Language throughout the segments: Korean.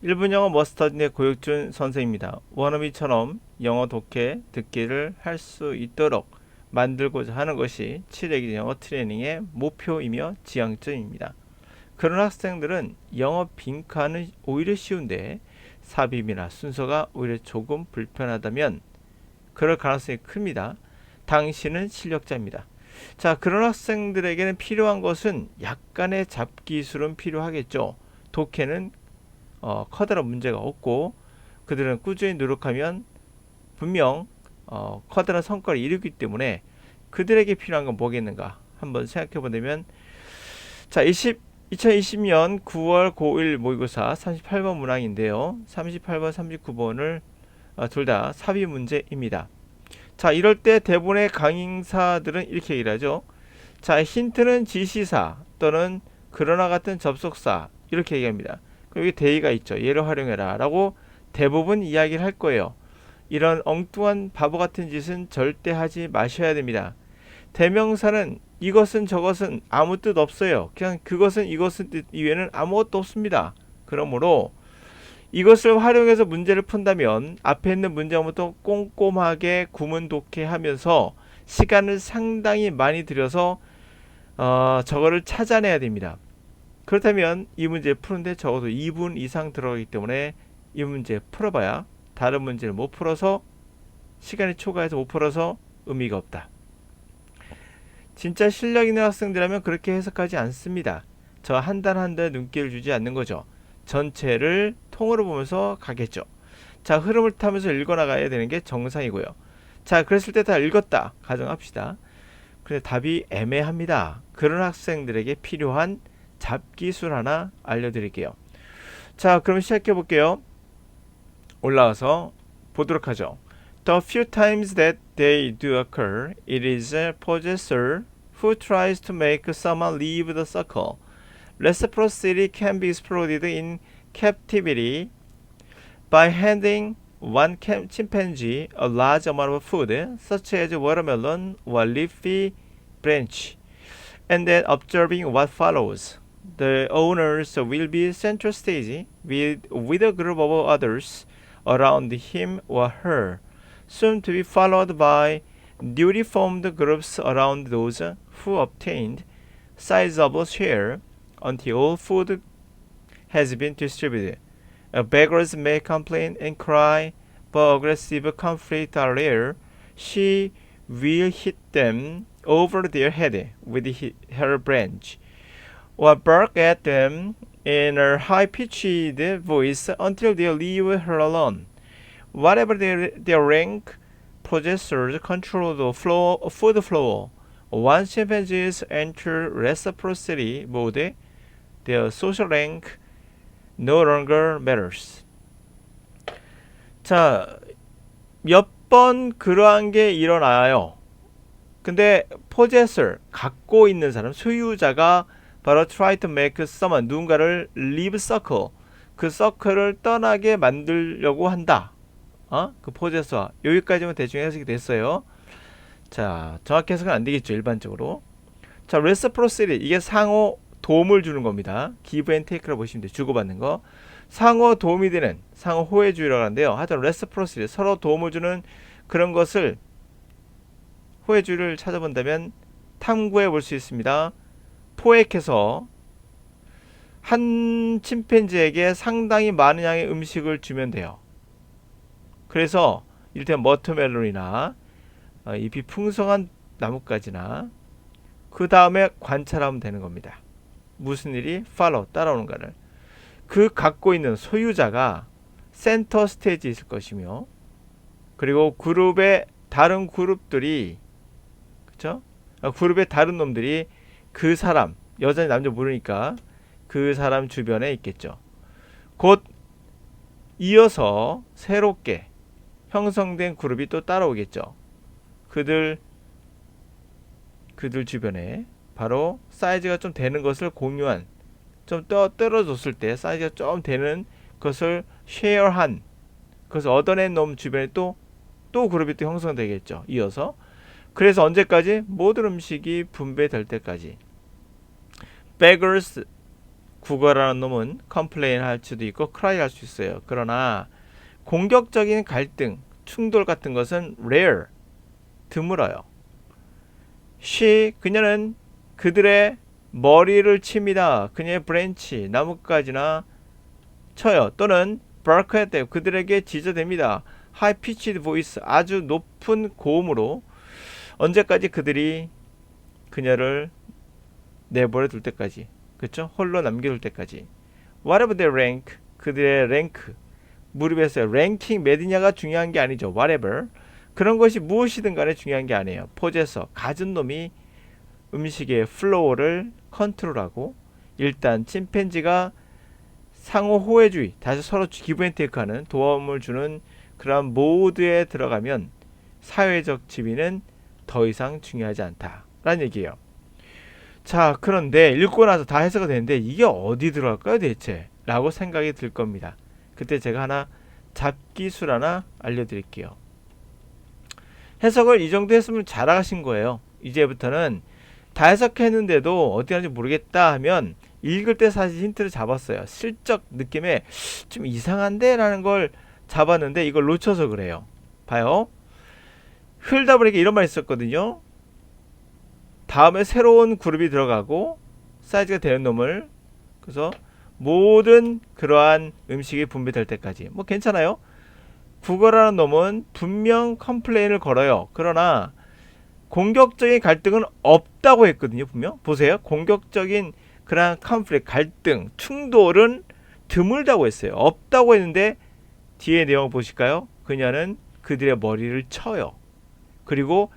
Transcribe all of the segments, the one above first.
1분 영어 머스터디의 고혁준 선생입니다. 원어민처럼 영어 독해, 듣기를 할 수 있도록 만들고자 하는 것이 7일 영어 트레이닝의 목표이며 지향점입니다. 그런 학생들은 영어 빈칸은 오히려 쉬운데 삽입이나 순서가 오히려 조금 불편하다면 그럴 가능성이 큽니다. 당신은 실력자입니다. 자, 그런 학생들에게는 필요한 것은 약간의 잡기술은 필요하겠죠. 독해는 커다란 문제가 없고 그들은 꾸준히 노력하면 분명 커다란 성과를 이루기 때문에 그들에게 필요한 건 뭐겠는가 한번 생각해 보자면, 자, 2020년 9월 고1 모의고사 38번 문항인데요. 38번 39번을 둘 다 삽입 문제입니다. 자, 이럴 때 대부분의 강의사들은 이렇게 얘기를 하죠. 자, 힌트는 지시사 또는 그러나 같은 접속사 이렇게 얘기합니다. 여기 대의가 있죠. 얘를 활용해라 라고 대부분 이야기를 할 거예요. 이런 엉뚱한 바보 같은 짓은 절대 하지 마셔야 됩니다. 대명사는 이것은 저것은 아무 뜻 없어요. 그냥 그것은 이것은 뜻 이외에는 아무것도 없습니다. 그러므로 이것을 활용해서 문제를 푼다면 앞에 있는 문제부터 꼼꼼하게 구문 독해하면서 시간을 상당히 많이 들여서 저거를 찾아내야 됩니다. 그렇다면 이 문제 푸는데 적어도 2분 이상 들어가기 때문에 이 문제 풀어봐야 다른 문제를 못 풀어서 시간이 초과해서 못 풀어서 의미가 없다. 진짜 실력 있는 학생들이라면 그렇게 해석하지 않습니다. 저 한 단 한 단 눈길을 주지 않는 거죠. 전체를 통으로 보면서 가겠죠. 자, 흐름을 타면서 읽어나가야 되는 게 정상이고요. 자, 그랬을 때 다 읽었다 가정합시다. 근데 답이 애매합니다. 그런 학생들에게 필요한 잡기술 하나 알려드릴게요. 자, 그럼 시작해 볼게요. 올라와서 보도록 하죠. The few times that they do occur, it is a possessor who tries to make someone leave the circle. Reciprocity can be exploited in captivity by handing one chimpanzee a large amount of food, such as watermelon or leafy branch, and then observing what follows. The owners will be center stage with a group of others around him or her, soon to be followed by newly formed groups around those who obtained sizable share until all food has been distributed. Beggars may complain and cry, but aggressive conflict are rare. She will hit them over their head with her branch, or bark at them in a high-pitched voice until they leave her alone. Whatever their rank, possessors control the food flow. Once chimpanzees enter reciprocity mode, their social rank no longer matters. 자, 몇 번 그러한 게 일어나요. 근데 possessor, 갖고 있는 사람, 소유자가 바로 try to make someone, 누군가를 leave circle, 그 서클을 떠나게 만들려고 한다. 그 possessor. 여기까지만 대충 해석이 됐어요. 자, 정확히 해석은 안 되겠죠, 일반적으로. 자, reciprocity, 이게 상호 도움을 주는 겁니다. give and take라고 보시면 돼요. 주고받는 거. 상호 도움이 되는, 상호 호혜주의라고 하는데요. 하여튼 reciprocity, 서로 도움을 주는 그런 것을, 호혜주의를 찾아본다면 탐구해 볼 수 있습니다. 포획해서 한 침팬지에게 상당히 많은 양의 음식을 주면 돼요. 그래서 이를테면 머터멜론이나 잎이 풍성한 나뭇가지나 그 다음에 관찰하면 되는 겁니다. 무슨 일이 follow, 따라오는가를. 그 갖고 있는 소유자가 센터 스테이지에 있을 것이며, 그리고 그룹의 다른 그룹들이, 그쵸? 그룹의 다른 놈들이 그 사람, 여자니 남자 모르니까 그 사람 주변에 있겠죠. 곧 이어서 새롭게 형성된 그룹이 또 따라오겠죠. 그들 주변에 바로 사이즈가 좀 되는 것을 공유한, 좀 떨어졌을 때 사이즈가 좀 되는 것을 쉐어한, 그것을 얻어낸 놈 주변에 또 그룹이 또 형성되겠죠. 이어서. 그래서 언제까지? 모든 음식이 분배될 때까지. beggars, 국어라는 놈은 complain 할 수도 있고 cry 할 수 있어요. 그러나 공격적인 갈등, 충돌 같은 것은 rare, 드물어요. 그녀는 그들의 머리를 칩니다. 그녀의 브랜치, 나뭇가지나 쳐요. 또는 bark at them, 그들에게 지저댑니다. high pitched voice, 아주 높은 고음으로. 언제까지? 그들이 그녀를 내버려 둘 때까지. 그쵸? 홀로 남겨둘 때까지. Whatever their rank, 그들의 랭크, 무릎에서 랭킹 몇이냐가 중요한 게 아니죠. Whatever. 그런 것이 무엇이든 간에 중요한 게 아니에요. 포제서, 가진 놈이 음식의 플로우를 컨트롤하고, 일단 침팬지가 상호 호혜주의, 다시 서로 기브앤테이크하는, 도움을 주는 그런 모드에 들어가면 사회적 지위는 더 이상 중요하지 않다라는 얘기예요. 자, 그런데 읽고 나서 다 해석이 되는데 이게 어디 들어갈까요 대체? 라고 생각이 들 겁니다. 그때 제가 하나 잡기술 하나 알려드릴게요. 해석을 이 정도 했으면 잘하신 거예요. 이제부터는 다 해석했는데도 어디 가는지 모르겠다 하면 읽을 때 사실 힌트를 잡았어요. 실적 느낌에 좀 이상한데? 라는 걸 잡았는데 이걸 놓쳐서 그래요. 봐요. 흘다 보니까 이런 말 있었거든요. 다음에 새로운 그룹이 들어가고 사이즈가 되는 놈을, 그래서 모든 그러한 음식이 분배될 때까지 뭐 괜찮아요. 국어라는 놈은 분명 컴플레인을 걸어요. 그러나 공격적인 갈등은 없다고 했거든요. 분명 보세요. 공격적인 그런 컨플릭트, 갈등, 충돌은 드물다고 했어요. 없다고 했는데 뒤에 내용 보실까요? 그녀는 그들의 머리를 쳐요. 그리고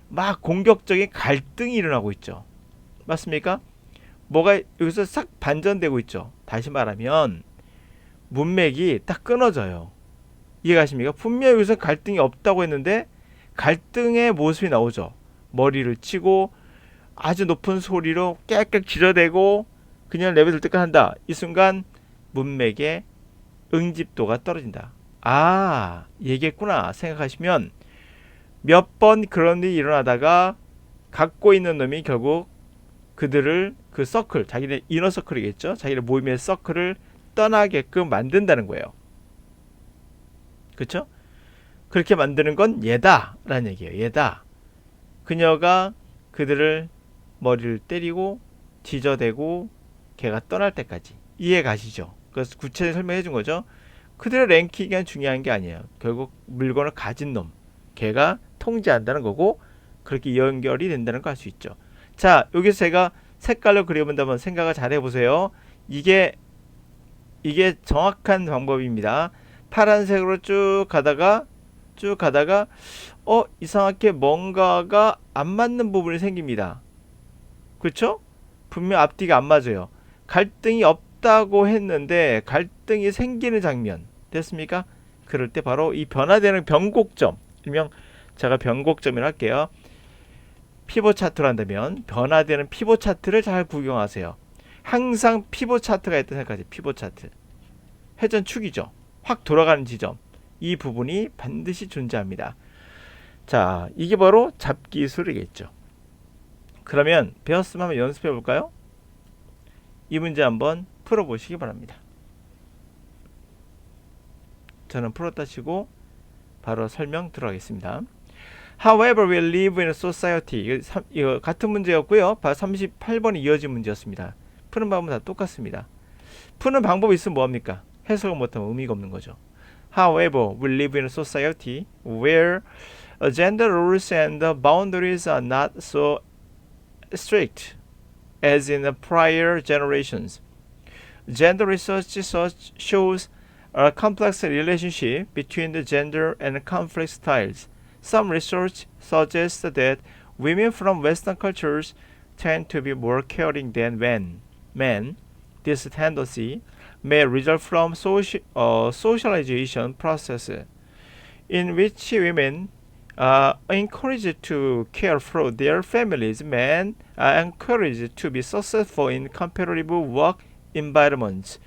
막 공격적인 갈등이 일어나고 있죠. 맞습니까? 뭐가 여기서 싹 반전되고 있죠. 다시 말하면 문맥이 딱 끊어져요. 이해가십니까? 분명히 여기서 갈등이 없다고 했는데 갈등의 모습이 나오죠. 머리를 치고 아주 높은 소리로 깨끗 지저대고 그냥 내버릴 때까지 한다. 이 순간 문맥의 응집도가 떨어진다. 아, 얘기했구나 생각하시면 몇 번 그런 일이 일어나다가 갖고 있는 놈이 결국 그들을 그 서클, 자기네 이너 서클이겠죠. 자기네 모임의 서클을 떠나게끔 만든다는 거예요. 그렇죠? 그렇게 만드는 건 얘다 라는 얘기예요. 얘다. 그녀가 그들을 머리를 때리고 지저대고 걔가 떠날 때까지. 이해 가시죠? 그래서 구체적으로 설명해 준 거죠. 그들의 랭킹이 중요한 게 아니에요. 결국 물건을 가진 놈, 걔가 통제한다는 거고, 그렇게 연결이 된다는 걸 알 수 있죠. 자, 여기서 제가 색깔로 그려본다면 생각을 잘 해보세요. 이게 정확한 방법입니다. 파란색으로 쭉 가다가 이상하게 뭔가가 안 맞는 부분이 생깁니다. 그렇죠? 분명 앞뒤가 안 맞아요. 갈등이 없다고 했는데 갈등이 생기는 장면 됐습니까? 그럴 때 바로 이 변화되는 변곡점, 일명 제가 변곡점이라 할게요. 피벗 차트로 한다면 변화되는 피벗 차트를 잘 구경하세요. 항상 피벗 차트가 있다고 생각하세요. 피벗 차트. 회전축이죠. 확 돌아가는 지점. 이 부분이 반드시 존재합니다. 자, 이게 바로 잡기술이겠죠. 그러면 배웠으면 한번 연습해 볼까요? 이 문제 한번 풀어보시기 바랍니다. 저는 풀었다 치고 바로 설명 들어가겠습니다. However, we live in a society. 이거 같은 문제였고요. 38번이 이어진 문제였습니다. 푸는 방법은 다 똑같습니다. 푸는 방법이 있으면 뭐합니까? 해석을 못하면 의미가 없는 거죠. However, we live in a society where gender rules and boundaries are not so strict as in the prior generations. Gender research shows a complex relationship between the gender and conflict styles. Some research suggests that women from Western cultures tend to be more caring than men. This tendency may result from socialization process in which women are encouraged to care for their families. Men are encouraged to be successful in competitive work environments.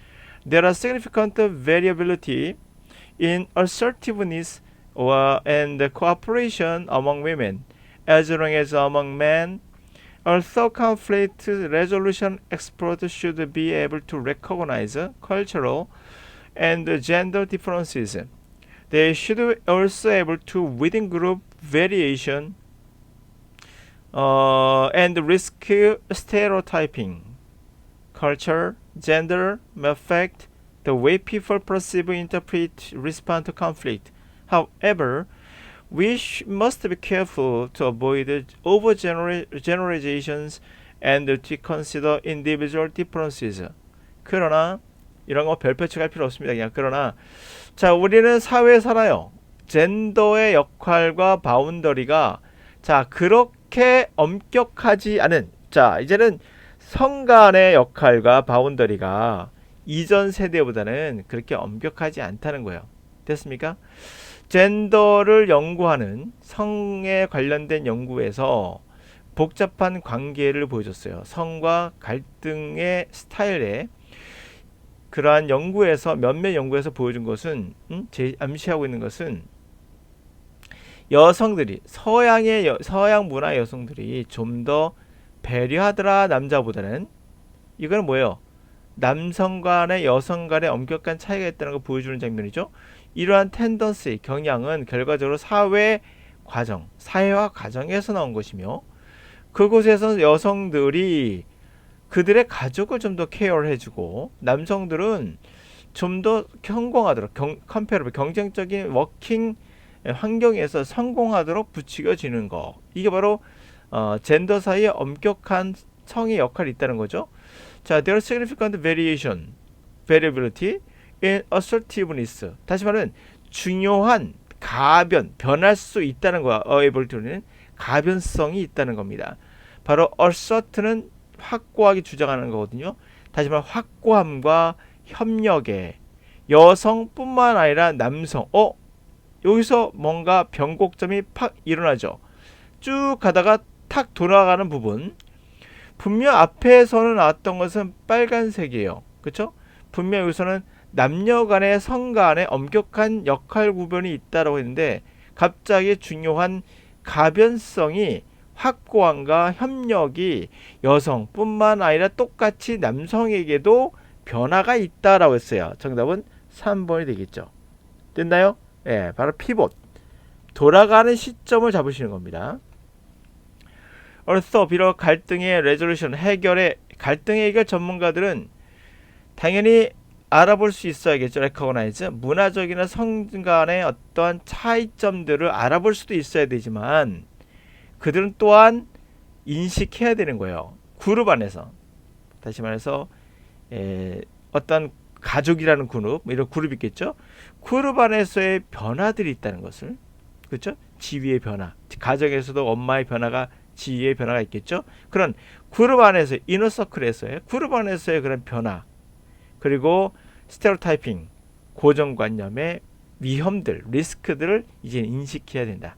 There are significant variability in assertiveness and cooperation among women, as long as among men Also, conflict resolution experts should be able to recognize cultural and gender differences. They should also able to within group variation and risk stereotyping. Culture, gender may affect the way people perceive, interpret, respond to conflict. However, we must be careful to avoid overgeneralizations and to consider individual differences. 그러나 이런 거 별표 칠할 필요 없습니다. 그냥 그러나 자 우리는 사회에 살아요. 젠더의 역할과 바운더리가 자 그렇게 엄격하지 않은 자 이제는 성 간의 역할과 바운더리가 이전 세대보다는 그렇게 엄격하지 않다는 거예요. 됐습니까? 젠더를 연구하는 성에 관련된 연구에서 복잡한 관계를 보여줬어요. 성과 갈등의 스타일에 그러한 연구에서 몇몇 연구에서 보여준 것은 암시하고 있는 것은 여성들이 서양 문화 여성들이 좀 더 배려하더라 남자보다는 이거는 뭐예요? 남성 간의 여성 간의 엄격한 차이가 있다는 걸 보여주는 장면이죠. 이러한 텐던시 경향은 결과적으로 사회화 과정에서 나온 것이며 그곳에서 여성들이 그들의 가족을 좀 더 케어를 해주고 남성들은 좀 더 성공하도록 경쟁적인 워킹 환경에서 성공하도록 부추겨지는 거 이게 바로 젠더 사이에 엄격한 성의 역할이 있다는 거죠. 자, there are significant variability in assertiveness. 다시 말하면 중요한 변할 수 있다는 거야. ability는 가변성이 있다는 겁니다. 바로 assert는 확고하게 주장하는 거거든요. 다시 말해 확고함과 협력에 여성뿐만 아니라 남성 여기서 뭔가 변곡점이 팍 일어나죠. 쭉 가다가 탁 돌아가는 부분 분명 앞에서는 나왔던 것은 빨간색이에요. 그렇죠? 분명 여기서는 남녀 간의 성 간의 엄격한 역할 구분이 있다고 했는데 갑자기 중요한 가변성이 확고함과 협력이 여성뿐만 아니라 똑같이 남성에게도 변화가 있다라고 했어요. 정답은 3번이 되겠죠. 됐나요? 예, 바로 피봇. 돌아가는 시점을 잡으시는 겁니다. also 비록 갈등의 레졸루션 갈등의 해결 전문가들은 당연히 알아볼 수 있어야겠죠. recognize 문화적이나 성 간의 어떠한 차이점들을 알아볼 수도 있어야 되지만 그들은 또한 인식해야 되는 거예요. 그룹 안에서 다시 말해서 어떤 가족이라는 그룹 이런 그룹이 있겠죠. 그룹 안에서의 변화들이 있다는 것을 그렇죠. 지위의 변화 가정에서도 엄마의 변화가 지위의 변화가 있겠죠. 그런 그룹 안에서 이너서클에서의 그룹 안에서의 그런 변화 그리고 스테레오타이핑 고정관념의 위험들 리스크들을 이제 인식해야 된다.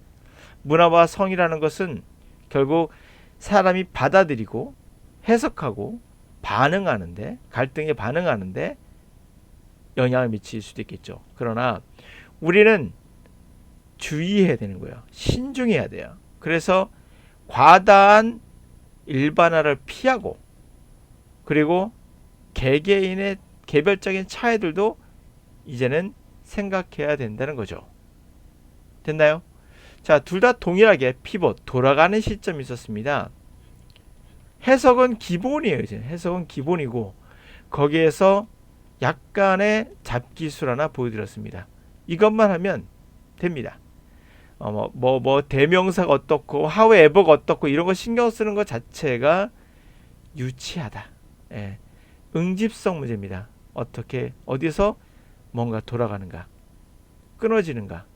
문화와 성이라는 것은 결국 사람이 받아들이고 해석하고 반응하는데 갈등에 반응하는데 영향을 미칠 수도 있겠죠. 그러나 우리는 주의해야 되는 거예요. 신중해야 돼요. 그래서 과다한 일반화를 피하고 그리고 개개인의 개별적인 차이들도 이제는 생각해야 된다는 거죠. 됐나요? 자, 둘 다 동일하게 피봇 돌아가는 시점이 있었습니다. 해석은 기본이에요. 이제 해석은 기본이고 거기에서 약간의 잡기술 하나 보여드렸습니다. 이것만 하면 됩니다. 대명사가 어떻고 however가 어떻고 이런 거 신경 쓰는 것 자체가 유치하다. 예. 응집성 문제입니다. 어떻게 어디서 뭔가 돌아가는가 끊어지는가